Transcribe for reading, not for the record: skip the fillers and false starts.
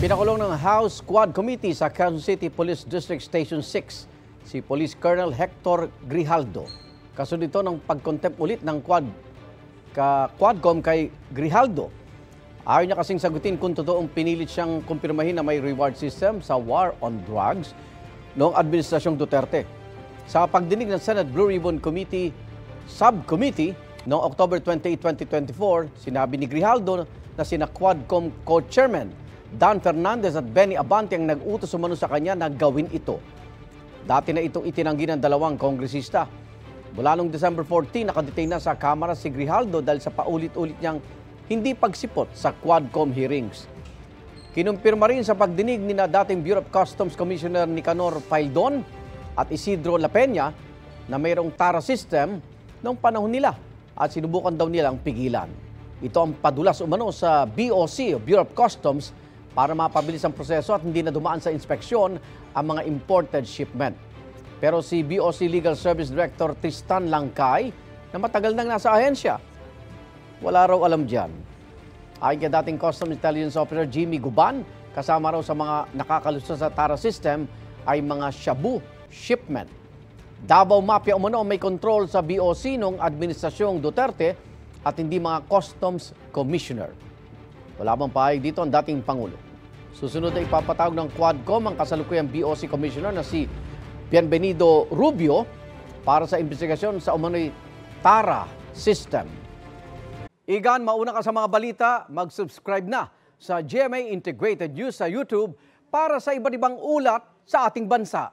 Pinakulong ng House Quad Committee sa Quezon City Police District Station 6 si Police Colonel Hector Grijaldo. Kasunod ito ng pagkontempt ulit ng Quadcom kay Grijaldo. Ayaw niya kasing sagutin kung totoong pinilit siyang kumpirmahin na may reward system sa war on drugs noong Administrasyong Duterte. Sa pagdinig ng Senate Blue Ribbon Committee Subcommittee noong October 28, 2024, sinabi ni Grijaldo na sina Quadcom co-chairman Dan Fernandez at Benny Abante ang nag-utos umano sa kanya na gawin ito. Dati na itong itinanggi ng dalawang kongresista. Mula noong December 14, nakadetain na sa Kamara si Grijaldo dahil sa paulit-ulit niyang hindi pagsipot sa Quadcom hearings. Kinumpirma rin sa pagdinig ni na dating Bureau of Customs Commissioner Nicanor Paildon at Isidro La Peña na mayroong TARA system noong panahon nila at sinubukan daw nilang pigilan. Ito ang padulas umano sa BOC, Bureau of Customs, para mapabilis ang proseso at hindi na dumaan sa inspeksyon ang mga imported shipment. Pero si BOC Legal Service Director Tristan Langkay, na matagal nang nasa ahensya, wala raw alam dyan. Ayon kay dating Customs Intelligence Officer Jimmy Guban, kasama raw sa mga nakakalusot sa TARA system ay mga shabu shipment. Davao Mafia umano may control sa BOC noong Administrasyong Duterte at hindi mga Customs Commissioner. Wala bang pahayag dito ang dating Pangulo. Susunod na ipapatawag ng Quadcom ang kasalukuyang BOC Commissioner na si Bienvenido Rubio para sa investigasyon sa umano'y TARA system. Igan, mauna ka sa mga balita, mag-subscribe na sa GMA Integrated News sa YouTube para sa iba't ibang ulat sa ating bansa.